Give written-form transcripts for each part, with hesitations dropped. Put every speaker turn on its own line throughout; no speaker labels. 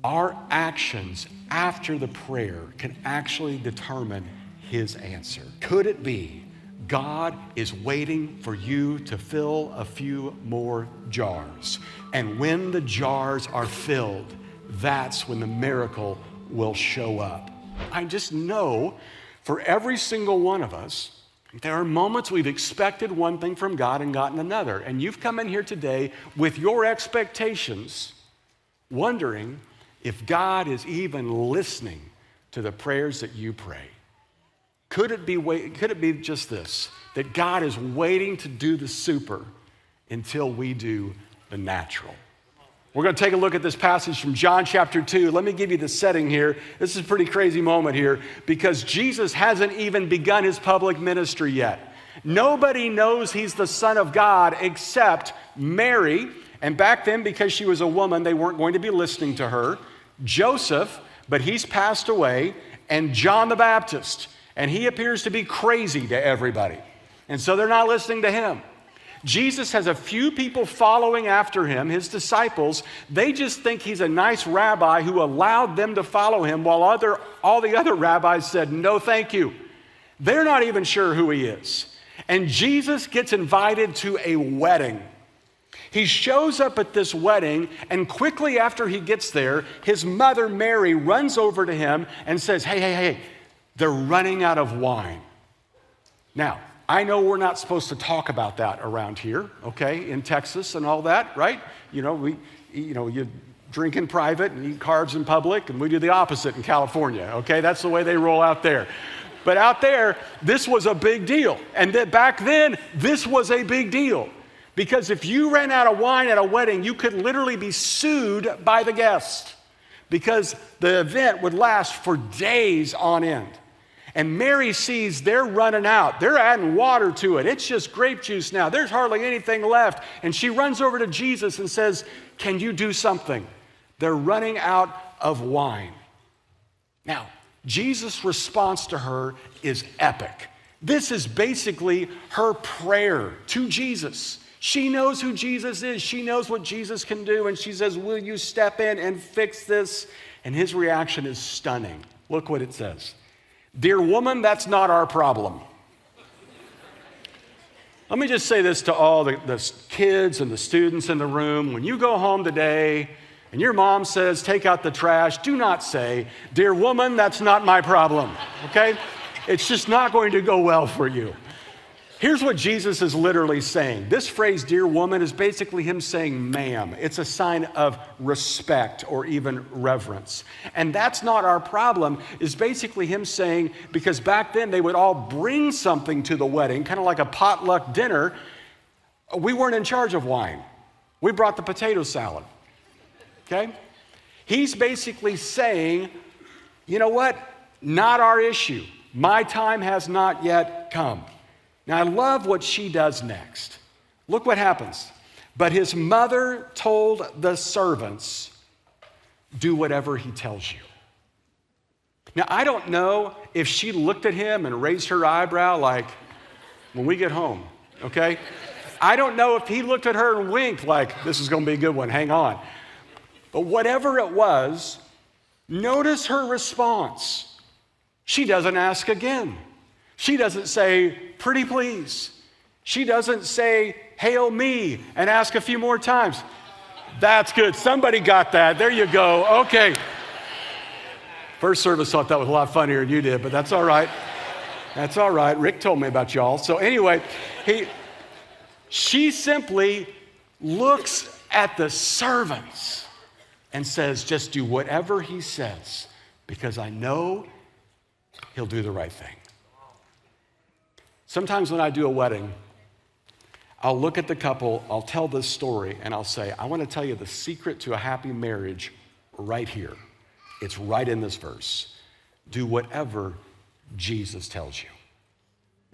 our actions after the prayer can actually determine his answer. Could it be God is waiting for you to fill a few more jars? And when the jars are filled, that's when the miracle will show up. I just know for every single one of us, there are moments we've expected one thing from God and gotten another. And you've come in here today with your expectations, wondering if God is even listening to the prayers that you pray. Could it be just this, that God is waiting to do the super until we do the natural? We're going to take a look at this passage from John chapter 2. Let me give you the setting here. This is a pretty crazy moment here because Jesus hasn't even begun his public ministry yet. Nobody knows he's the Son of God except Mary. And back then, because she was a woman, they weren't going to be listening to her. Joseph, but he's passed away. And John the Baptist. And he appears to be crazy to everybody. And so they're not listening to him. Jesus has a few people following after him, his disciples. They just think he's a nice rabbi who allowed them to follow him while all the other rabbis said, no, thank you. They're not even sure who he is. And Jesus gets invited to a wedding. He shows up at this wedding, and quickly after he gets there, his mother, Mary, runs over to him and says, hey, they're running out of wine. Now, I know we're not supposed to talk about that around here, okay, in Texas and all that, right? You drink in private and eat carbs in public, and we do the opposite in California, okay? That's the way they roll out there. But out there, this was a big deal. And that back then, this was a big deal. Because if you ran out of wine at a wedding, you could literally be sued by the guest because the event would last for days on end. And Mary sees they're running out. They're adding water to it. It's just grape juice now. There's hardly anything left. And she runs over to Jesus and says, can you do something? They're running out of wine. Now, Jesus' response to her is epic. This is basically her prayer to Jesus. She knows who Jesus is. She knows what Jesus can do. And she says, will you step in and fix this? And his reaction is stunning. Look what it says. Dear woman, that's not our problem. Let me just say this to all the kids and the students in the room. When you go home today and your mom says, take out the trash, do not say, dear woman, that's not my problem, okay? It's just not going to go well for you. Here's what Jesus is literally saying. This phrase, dear woman, is basically him saying, ma'am. It's a sign of respect or even reverence. And that's not our problem, is basically him saying, because back then they would all bring something to the wedding, kind of like a potluck dinner. We weren't in charge of wine. We brought the potato salad, okay? He's basically saying, you know what? Not our issue. My time has not yet come. Now, I love what she does next. Look what happens. But his mother told the servants, do whatever he tells you. Now, I don't know if she looked at him and raised her eyebrow like, when we get home, okay? I don't know if he looked at her and winked like, this is going to be a good one, hang on. But whatever it was, notice her response. She doesn't ask again. She doesn't say, pretty please. She doesn't say, hail me, and ask a few more times. That's good. Somebody got that. There you go. Okay. First service thought that was a lot funnier than you did, but that's all right. That's all right. Rick told me about y'all. So anyway, she simply looks at the servants and says, just do whatever he says, because I know he'll do the right thing. Sometimes when I do a wedding, I'll look at the couple, I'll tell this story, and I'll say, I want to tell you the secret to a happy marriage right here. It's right in this verse. Do whatever Jesus tells you.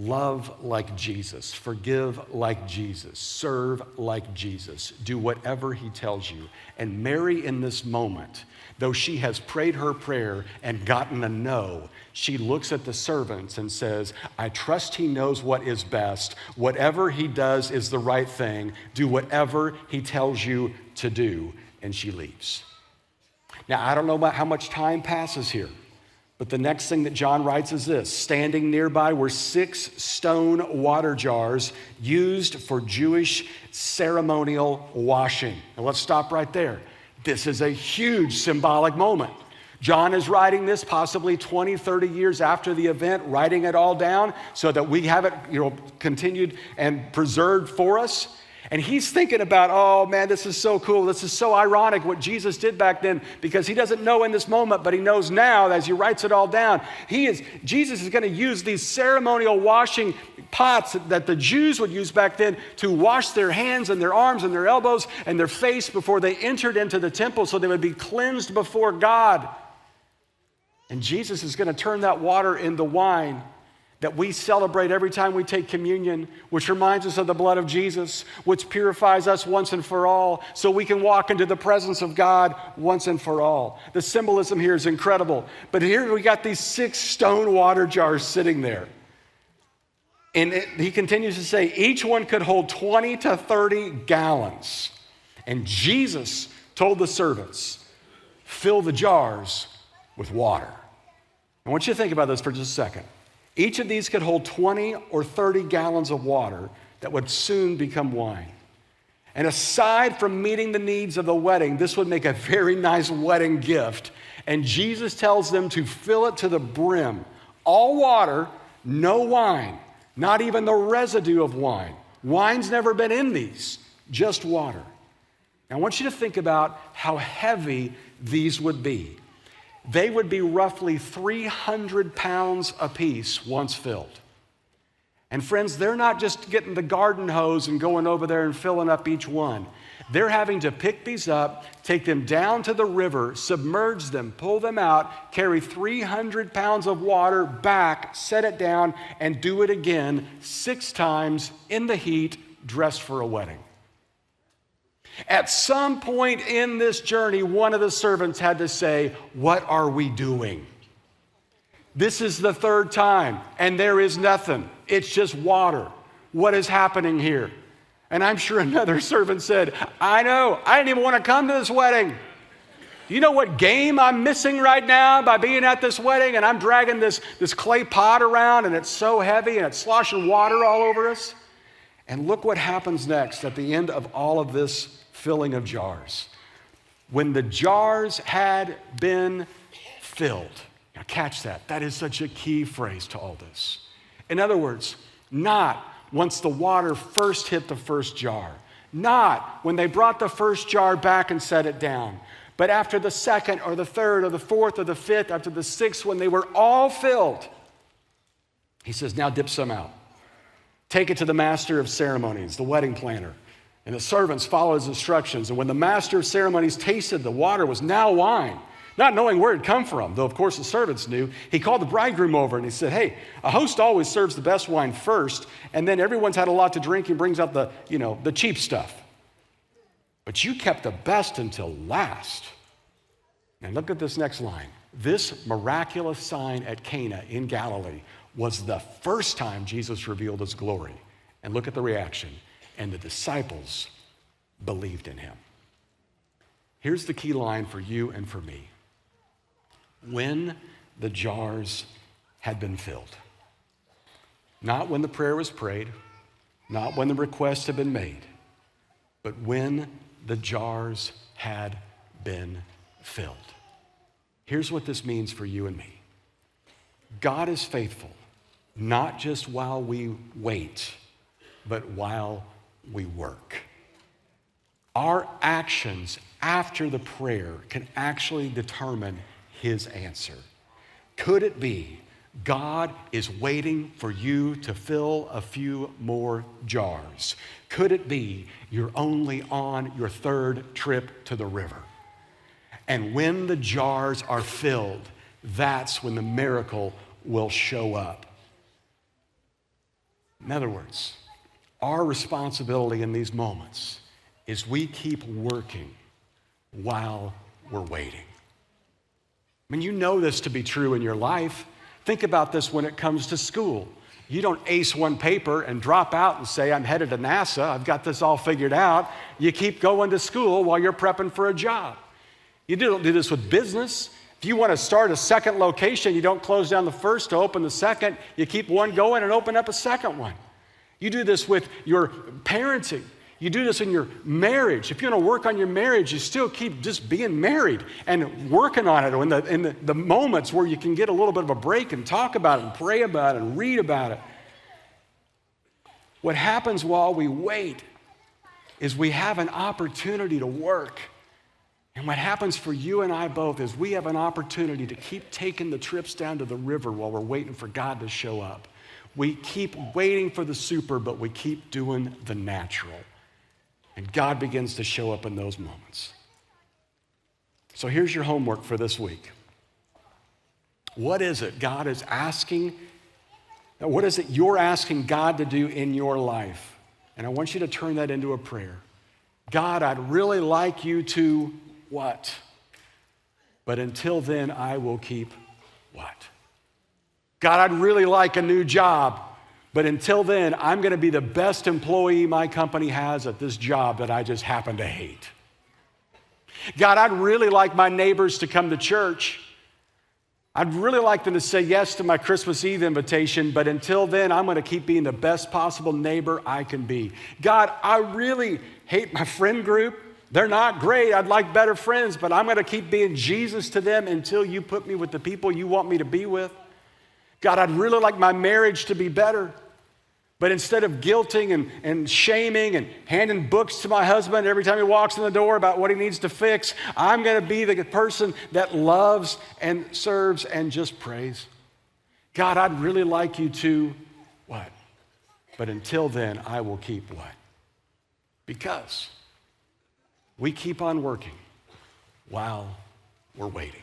Love like Jesus. Forgive like Jesus. Serve like Jesus. Do whatever he tells you. And Mary, in this moment, though she has prayed her prayer and gotten a no, she looks at the servants and says, I trust he knows what is best. Whatever he does is the right thing. Do whatever he tells you to do. And she leaves. Now, I don't know about how much time passes here, but the next thing that John writes is this: standing nearby were 6 stone water jars used for Jewish ceremonial washing. Now let's stop right there. This is a huge symbolic moment. John is writing this possibly 20, 30 years after the event, writing it all down so that we have it, continued and preserved for us. And he's thinking about, oh man, this is so cool. This is so ironic what Jesus did back then, because he doesn't know in this moment, but he knows now as he writes it all down. Jesus is going to use these ceremonial washing pots that the Jews would use back then to wash their hands and their arms and their elbows and their face before they entered into the temple, so they would be cleansed before God. And Jesus is going to turn that water into wine that we celebrate every time we take communion, which reminds us of the blood of Jesus, which purifies us once and for all, so we can walk into the presence of God once and for all. The symbolism here is incredible. But here we got these 6 stone water jars sitting there. And he continues to say, each one could hold 20 to 30 gallons. And Jesus told the servants, fill the jars with water. I want you to think about this for just a second. Each of these could hold 20 or 30 gallons of water that would soon become wine. And aside from meeting the needs of the wedding, this would make a very nice wedding gift. And Jesus tells them to fill it to the brim. All water, no wine, not even the residue of wine. Wine's never been in these, just water. Now I want you to think about how heavy these would be. They would be roughly 300 pounds apiece once filled. And friends, they're not just getting the garden hose and going over there and filling up each one. They're having to pick these up, take them down to the river, submerge them, pull them out, carry 300 pounds of water back, set it down, and do it again 6 times in the heat, dressed for a wedding. At some point in this journey, one of the servants had to say, what are we doing? This is the 3rd time, and there is nothing. It's just water. What is happening here? And I'm sure another servant said, I know, I didn't even want to come to this wedding. You know what game I'm missing right now by being at this wedding? And I'm dragging this clay pot around, and it's so heavy, and it's sloshing water all over us. And look what happens next at the end of all of this filling of jars. When the jars had been filled. Now catch that. That is such a key phrase to all this. In other words, not once the water first hit the first jar. Not when they brought the first jar back and set it down. But after the 2nd or the 3rd or the 4th or the 5th, after the 6th, when they were all filled. He says, now dip some out. Take it to the master of ceremonies, the wedding planner. And the servants followed his instructions. And when the master of ceremonies tasted the water was now wine, not knowing where it had come from, though of course the servants knew, he called the bridegroom over and he said, hey, a host always serves the best wine first, and then everyone's had a lot to drink and brings out the cheap stuff. But you kept the best until last. And look at this next line. This miraculous sign at Cana in Galilee was the first time Jesus revealed his glory. And look at the reaction. And the disciples believed in him. Here's the key line for you and for me. When the jars had been filled. Not when the prayer was prayed, not when the request had been made, but when the jars had been filled. Here's what this means for you and me. God is faithful, not just while we wait, but while we work. Our actions after the prayer can actually determine his answer. Could it be God is waiting for you to fill a few more jars? Could it be you're only on your 3rd trip to the river? And when the jars are filled, that's when the miracle will show up. In other words, our responsibility in these moments is we keep working while we're waiting. I mean, you know this to be true in your life. Think about this when it comes to school. You don't ace one paper and drop out and say, I'm headed to NASA, I've got this all figured out. You keep going to school while you're prepping for a job. You don't do this with business. If you want to start a second location, you don't close down the first to open the second. You keep one going and open up a second one. You do this with your parenting. You do this in your marriage. If you want to work on your marriage, you still keep just being married and working on it in the moments where you can get a little bit of a break and talk about it and pray about it and read about it. What happens while we wait is we have an opportunity to work. And what happens for you and I both is we have an opportunity to keep taking the trips down to the river while we're waiting for God to show up. We keep waiting for the super, but we keep doing the natural. And God begins to show up in those moments. So here's your homework for this week. What is it God is asking? What is it you're asking God to do in your life? And I want you to turn that into a prayer. God, I'd really like you to what? But until then, I will keep what? God, I'd really like a new job, but until then, I'm going to be the best employee my company has at this job that I just happen to hate. God, I'd really like my neighbors to come to church. I'd really like them to say yes to my Christmas Eve invitation, but until then, I'm going to keep being the best possible neighbor I can be. God, I really hate my friend group. They're not great. I'd like better friends, but I'm going to keep being Jesus to them until you put me with the people you want me to be with. God, I'd really like my marriage to be better, but instead of guilting and shaming and handing books to my husband every time he walks in the door about what he needs to fix, I'm going to be the person that loves and serves and just prays. God, I'd really like you to what? But until then, I will keep what? Because we keep on working while we're waiting.